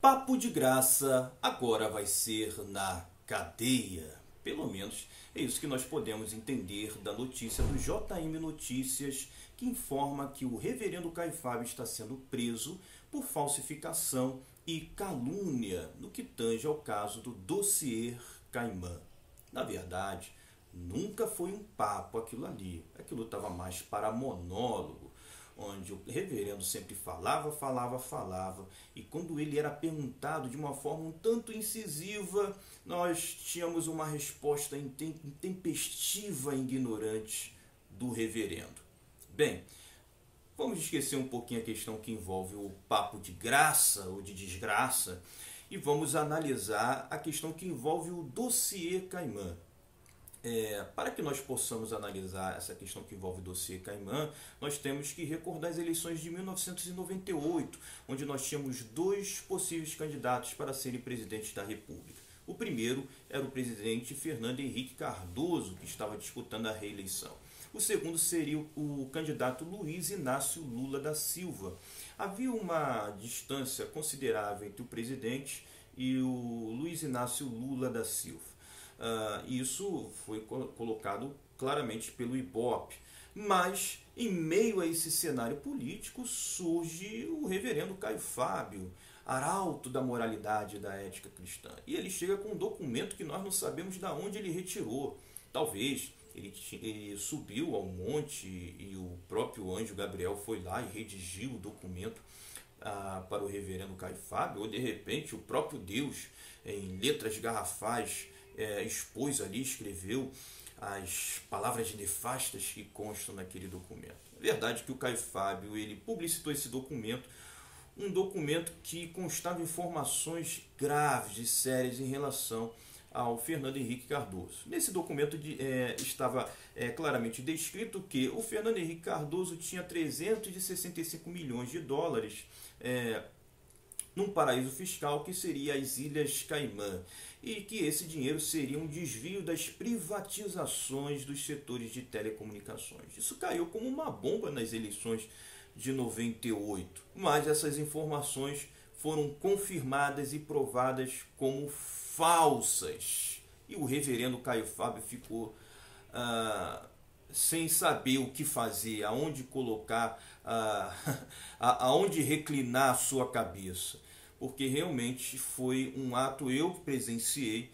Papo de graça agora vai ser na cadeia. Pelo menos é isso que nós podemos entender da notícia do JM Notícias, que informa que o reverendo Caio Fábio está sendo preso por falsificação e calúnia no que tange ao caso do dossiê Caimã. Na verdade, nunca foi um papo aquilo ali. Aquilo estava mais para monólogo, onde o reverendo sempre falava, e quando ele era perguntado de uma forma um tanto incisiva, nós tínhamos uma resposta intempestiva e ignorante do reverendo. Bem, vamos esquecer um pouquinho a questão que envolve o papo de graça ou de desgraça e vamos analisar a questão que envolve o dossiê Caimã. Para que nós possamos analisar essa questão que envolve o dossiê Caimã, nós temos que recordar as eleições de 1998, onde nós tínhamos dois possíveis candidatos para serem presidentes da República. O primeiro era o presidente Fernando Henrique Cardoso, que estava disputando a reeleição. O segundo seria o candidato Luiz Inácio Lula da Silva. Havia uma distância considerável entre o presidente e o Luiz Inácio Lula da Silva. Isso foi colocado claramente pelo Ibope. Mas, em meio a esse cenário político, surge o reverendo Caio Fábio, arauto da moralidade e da ética cristã. E ele chega com um documento que nós não sabemos de onde ele retirou. Talvez ele subiu ao monte e o próprio anjo Gabriel foi lá e redigiu o documento para o reverendo Caio Fábio, ou de repente o próprio Deus, em letras garrafais, expôs ali, escreveu as palavras nefastas que constam naquele documento. É verdade que o Caio Fábio ele publicitou esse documento, um documento que constava informações graves e sérias em relação ao Fernando Henrique Cardoso. Nesse documento estava claramente descrito que o Fernando Henrique Cardoso tinha 365 milhões de dólares num paraíso fiscal que seria as Ilhas Caimã, e que esse dinheiro seria um desvio das privatizações dos setores de telecomunicações. Isso caiu como uma bomba nas eleições de 98, mas essas informações foram confirmadas e provadas como falsas. E o reverendo Caio Fábio ficou sem saber o que fazer, aonde colocar, aonde reclinar a sua cabeça. Porque realmente foi um ato, eu presenciei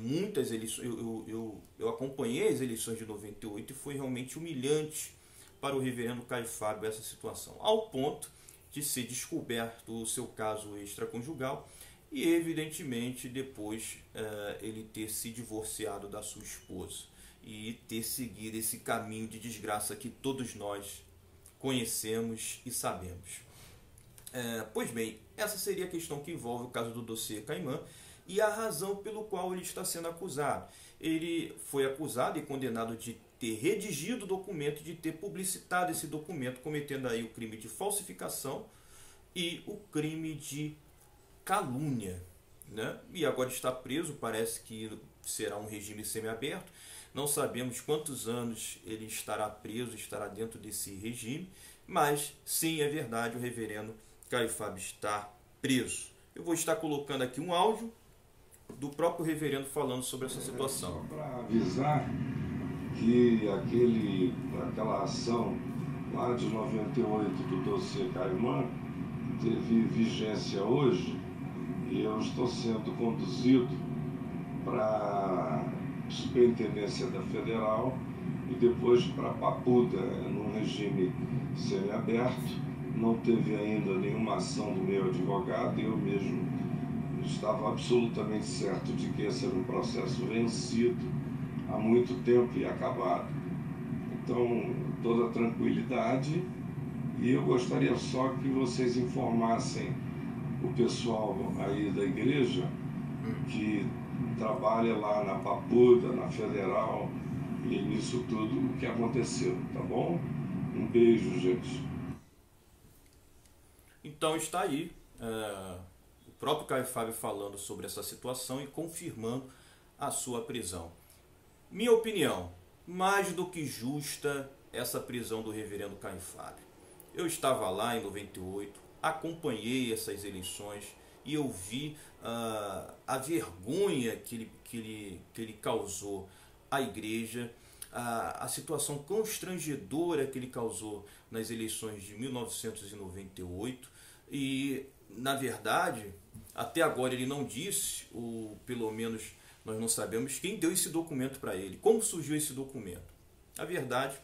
muitas eleições, eu acompanhei as eleições de 98 e foi realmente humilhante para o reverendo Caio Fábio essa situação, ao ponto de ser descoberto o seu caso extraconjugal e evidentemente depois ele ter se divorciado da sua esposa e ter seguido esse caminho de desgraça que todos nós conhecemos e sabemos. Pois bem, essa seria a questão que envolve o caso do dossiê Caimã e a razão pelo qual ele está sendo acusado. Ele foi acusado e condenado de ter redigido o documento, de ter publicitado esse documento, cometendo aí o crime de falsificação e o crime de calúnia, né? E agora está preso, parece que será um regime semiaberto. Não sabemos quantos anos ele estará preso, estará dentro desse regime, mas sim, é verdade, o reverendo Caio Fábio está preso. Eu vou estar colocando aqui um áudio do próprio reverendo falando sobre essa situação. Só para avisar que aquela ação lá de 98 do dossiê Caimã teve vigência hoje e eu estou sendo conduzido para a Superintendência da Federal e depois para Papuda, num regime semiaberto. Não teve ainda nenhuma ação do meu advogado, eu mesmo estava absolutamente certo de que esse era um processo vencido há muito tempo e acabado. Então, toda tranquilidade, e eu gostaria só que vocês informassem o pessoal aí da igreja que trabalha lá na Papuda, na Federal, e nisso tudo o que aconteceu, tá bom? Um beijo, gente. Então está aí o próprio Caio Fábio falando sobre essa situação e confirmando a sua prisão. Minha opinião, mais do que justa essa prisão do reverendo Caio Fábio. Eu estava lá em 98, acompanhei essas eleições e eu vi a vergonha que ele causou à igreja, a situação constrangedora que ele causou nas eleições de 1998 e, na verdade, até agora ele não disse, ou pelo menos nós não sabemos quem deu esse documento para ele, como surgiu esse documento. A verdade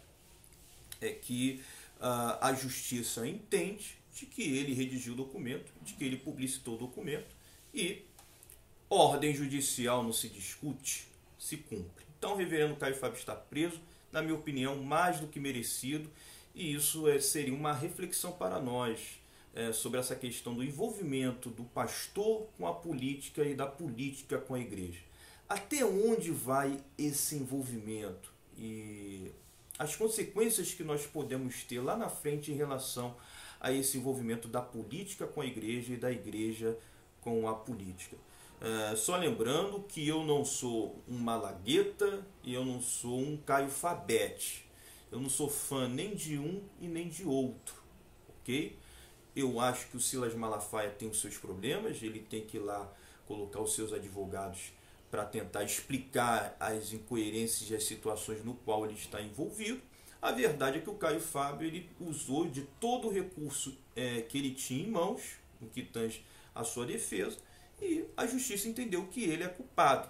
é que a justiça entende de que ele redigiu o documento, de que ele publicitou o documento e ordem judicial não se discute, se cumpre. Então o reverendo Caio Fábio está preso, na minha opinião, mais do que merecido, e isso seria uma reflexão para nós sobre essa questão do envolvimento do pastor com a política e da política com a igreja. Até onde vai esse envolvimento e as consequências que nós podemos ter lá na frente em relação a esse envolvimento da política com a igreja e da igreja com a política. Só lembrando que eu não sou um Malagueta e eu não sou um Caio Fabete. Eu não sou fã nem de um e nem de outro, ok? Eu acho que o Silas Malafaia tem os seus problemas, ele tem que ir lá colocar os seus advogados para tentar explicar as incoerências e as situações no qual ele está envolvido. A verdade é que o Caio Fábio ele usou de todo o recurso que ele tinha em mãos, no que tange a sua defesa, e a justiça entendeu que ele é culpado.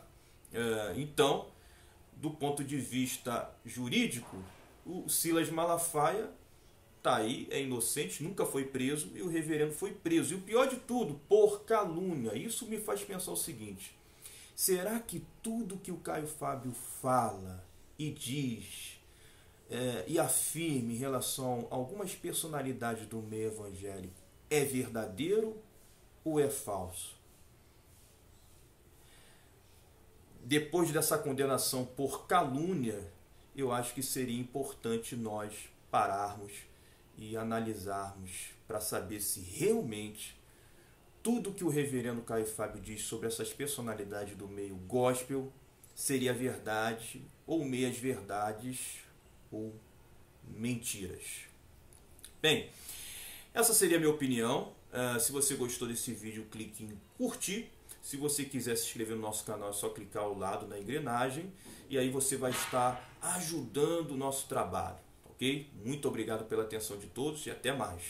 Então, do ponto de vista jurídico, o Silas Malafaia está aí, é inocente, nunca foi preso, e o reverendo foi preso. E o pior de tudo, por calúnia. Isso me faz pensar o seguinte: será que tudo que o Caio Fábio fala e diz e afirma em relação a algumas personalidades do meio evangélico é verdadeiro ou é falso? Depois dessa condenação por calúnia, eu acho que seria importante nós pararmos e analisarmos para saber se realmente tudo que o reverendo Caio Fábio diz sobre essas personalidades do meio gospel seria verdade, ou meias verdades, ou mentiras. Bem, essa seria a minha opinião. Se você gostou desse vídeo, clique em curtir. Se você quiser se inscrever no nosso canal, é só clicar ao lado na engrenagem. E aí você vai estar ajudando o nosso trabalho, ok? Muito obrigado pela atenção de todos e até mais.